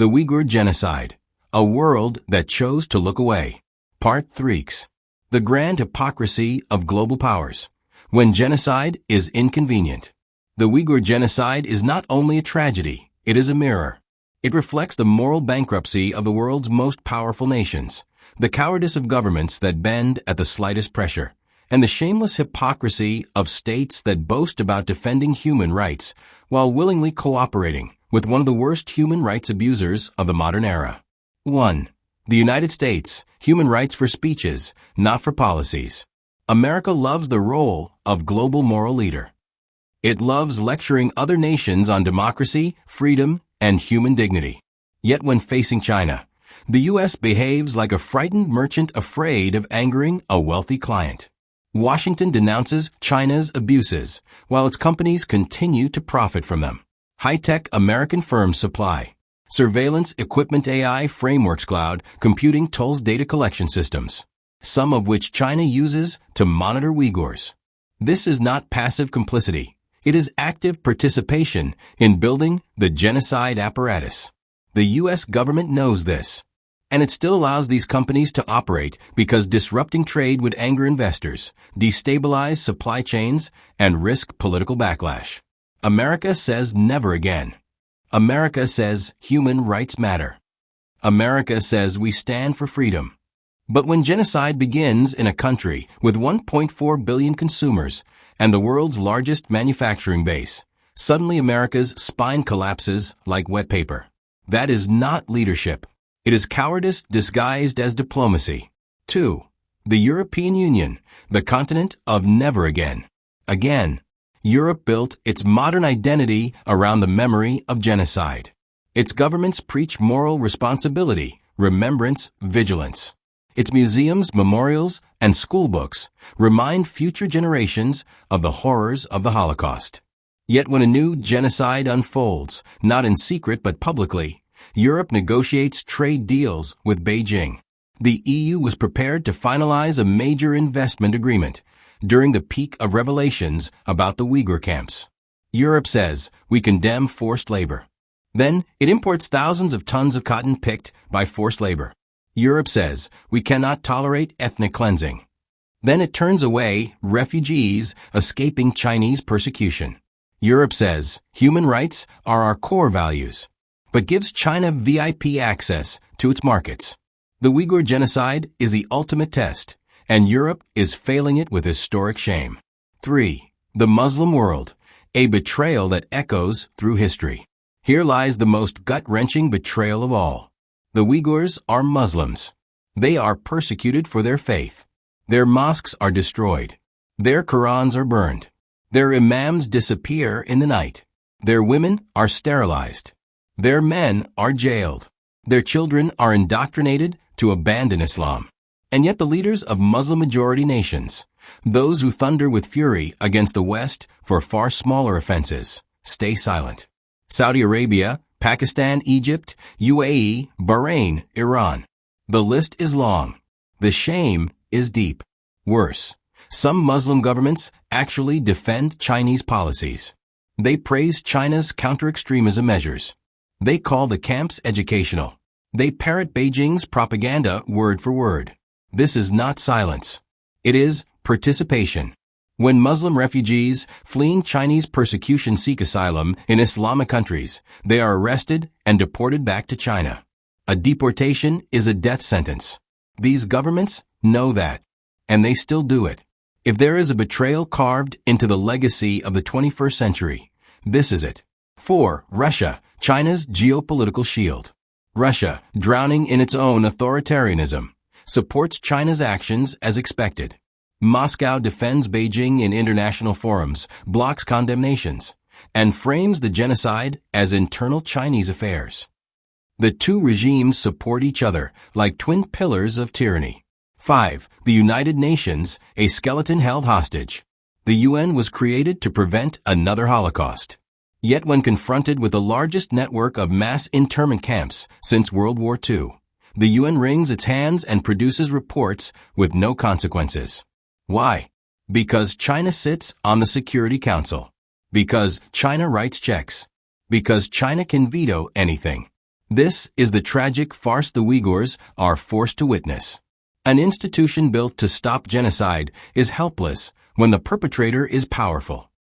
The Uyghur Genocide, a world that chose to look away. Part 3. The grand hypocrisy of global powers. When genocide is inconvenient. The Uyghur Genocide is not only a tragedy, it is a mirror. It reflects the moral bankruptcy of the world's most powerful nations, the cowardice of governments that bend at the slightest pressure, and the shameless hypocrisy of states that boast about defending human rights while willingly cooperating with one of the worst human rights abusers of the modern era. 1. The United States, human rights for speeches, not for policies. America loves the role of global moral leader. It loves lecturing other nations on democracy, freedom, and human dignity. Yet when facing China, the U.S. behaves like a frightened merchant afraid of angering a wealthy client. Washington denounces China's abuses, while its companies continue to profit from them. High-tech American firms supply surveillance equipment, AI frameworks, cloud computing tools, data collection systems, some of which China uses to monitor Uyghurs. This is not passive complicity. It is active participation in building the genocide apparatus. The U.S. government knows this, and it still allows these companies to operate because disrupting trade would anger investors, destabilize supply chains, and risk political backlash. America says never again. America says human rights matter. America says we stand for freedom. But when genocide begins in a country with 1.4 billion consumers and the world's largest manufacturing base, suddenly America's spine collapses like wet paper. That is not leadership. It is cowardice disguised as diplomacy. 2. The European Union, the continent of never again. Again, Europe built its modern identity around the memory of genocide. Its governments preach moral responsibility, remembrance, vigilance. Its museums, memorials, and schoolbooks remind future generations of the horrors of the Holocaust. Yet when a new genocide unfolds, not in secret but publicly, Europe negotiates trade deals with Beijing. The EU was prepared to finalize a major investment agreement during the peak of revelations about the Uyghur camps. Europe says, we condemn forced labor. Then it imports thousands of tons of cotton picked by forced labor. Europe says, we cannot tolerate ethnic cleansing. Then it turns away refugees escaping Chinese persecution. Europe says, human rights are our core values, but gives China VIP access to its markets. The Uyghur Genocide is the ultimate test, and Europe is failing it with historic shame. 3. The Muslim world, a betrayal that echoes through history. Here lies the most gut-wrenching betrayal of all. The Uyghurs are Muslims. They are persecuted for their faith. Their mosques are destroyed. Their Qurans are burned. Their imams disappear in the night. Their women are sterilized. Their men are jailed. Their children are indoctrinated to abandon Islam. And yet the leaders of Muslim-majority nations, those who thunder with fury against the West for far smaller offenses, stay silent. Saudi Arabia, Pakistan, Egypt, UAE, Bahrain, Iran. The list is long. The shame is deep. Worse, some Muslim governments actually defend Chinese policies. They praise China's counter-extremism measures. They call the camps educational. They parrot Beijing's propaganda word for word. This is not silence. It is participation. When Muslim refugees fleeing Chinese persecution seek asylum in Islamic countries, they are arrested and deported back to China. A deportation is a death sentence. These governments know that, and they still do it. If there is a betrayal carved into the legacy of the 21st century, this is it. 4. Russia, China's geopolitical shield. Russia, drowning in its own authoritarianism, supports China's actions as expected. Moscow defends Beijing in international forums, blocks condemnations, and frames the genocide as internal Chinese affairs. The two regimes support each other like twin pillars of tyranny. 5. The United Nations, a skeleton held hostage. The UN was created to prevent another Holocaust. Yet when confronted with the largest network of mass internment camps since World War II, the UN wrings its hands and produces reports with no consequences. Why? Because China sits on the Security Council. Because China writes checks. Because China can veto anything. This is the tragic farce the Uyghurs are forced to witness. An institution built to stop genocide is helpless when the perpetrator is powerful.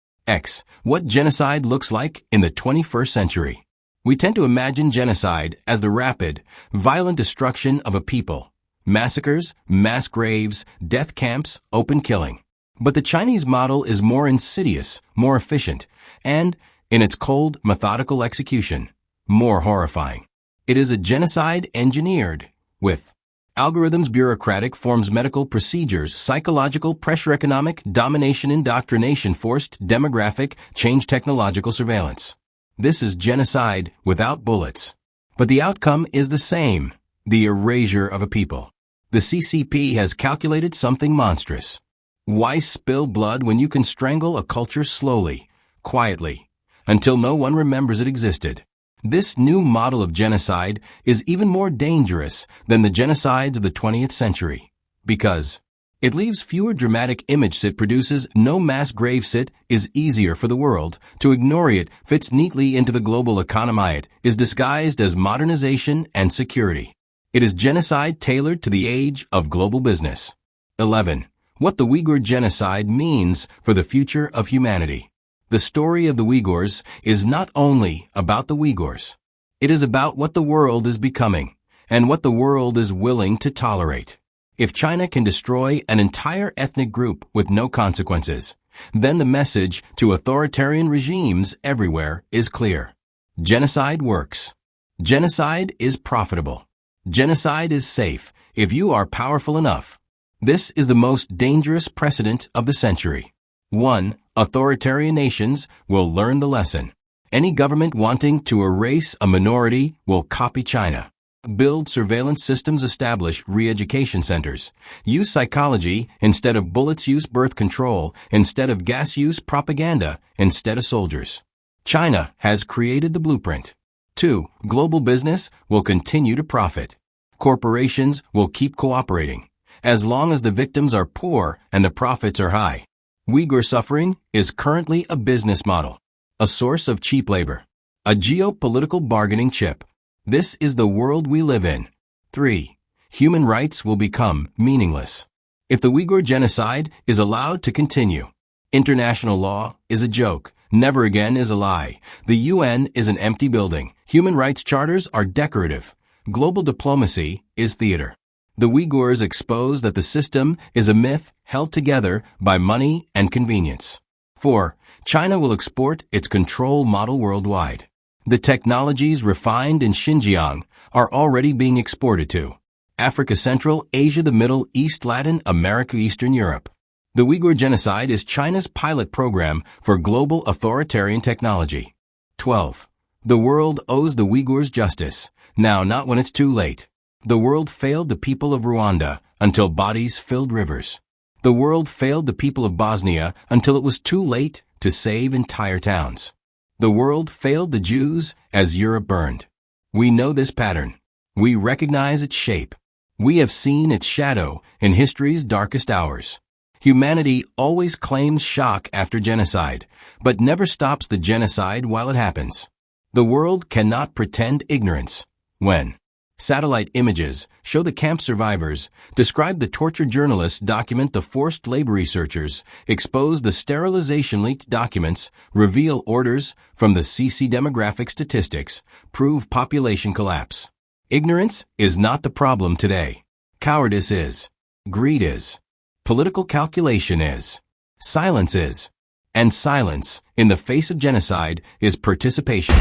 What genocide looks like in the 21st century. We tend to imagine genocide as the rapid, violent destruction of a people. Massacres, mass graves, death camps, open killing. But the Chinese model is more insidious, more efficient, and, in its cold, methodical execution, more horrifying. It is a genocide engineered with algorithms, bureaucratic forms, medical procedures, psychological pressure, economic domination, indoctrination, forced demographic change, technological surveillance. This is genocide without bullets. But the outcome is the same, the erasure of a people. The CCP has calculated something monstrous. Why spill blood when you can strangle a culture slowly, quietly, until no one remembers it existed? This new model of genocide is even more dangerous than the genocides of the 20th century, because it leaves fewer dramatic images. It produces no mass grave. It is easier for the world to ignore. It fits neatly into the global economy. It is disguised as modernization and security. It is genocide tailored to the age of global business. 11. What the Uyghur genocide means for the future of humanity. The story of the Uyghurs is not only about the Uyghurs. It is about what the world is becoming and what the world is willing to tolerate. If China can destroy an entire ethnic group with no consequences, then the message to authoritarian regimes everywhere is clear. Genocide works. Genocide is profitable. Genocide is safe if you are powerful enough. This is the most dangerous precedent of the century. 1. Authoritarian nations will learn the lesson. Any government wanting to erase a minority will copy China. Build surveillance systems, establish re-education centers. Use psychology instead of bullets, use birth control instead of gas, use propaganda instead of soldiers. China has created the blueprint. 2. Global business will continue to profit. Corporations will keep cooperating, as long as the victims are poor and the profits are high. Uyghur suffering is currently a business model, a source of cheap labor, a geopolitical bargaining chip. This is the world we live in. 3. Human rights will become meaningless if the Uyghur genocide is allowed to continue. International law is a joke. Never again is a lie. The UN is an empty building. Human rights charters are decorative. Global diplomacy is theater. The Uyghurs expose that the system is a myth held together by money and convenience. 4. China will export its control model worldwide. The technologies refined in Xinjiang are already being exported to Africa, Central Asia, the Middle East, Latin America, Eastern Europe. The Uyghur genocide is China's pilot program for global authoritarian technology. 12. The world owes the Uyghurs justice, now, not when it's too late. The world failed the people of Rwanda until bodies filled rivers. The world failed the people of Bosnia until it was too late to save entire towns. The world failed the Jews as Europe burned. We know this pattern. We recognize its shape. We have seen its shadow in history's darkest hours. Humanity always claims shock after genocide, but never stops the genocide while it happens. The world cannot pretend ignorance. When satellite images show the camp survivors, describe the tortured journalists, document the forced labor researchers, expose the sterilization, leaked documents, reveal orders from the CC demographic statistics, prove population collapse. Ignorance is not the problem today. Cowardice is. Greed is. Political calculation is. Silence is. And silence, in the face of genocide, is participation.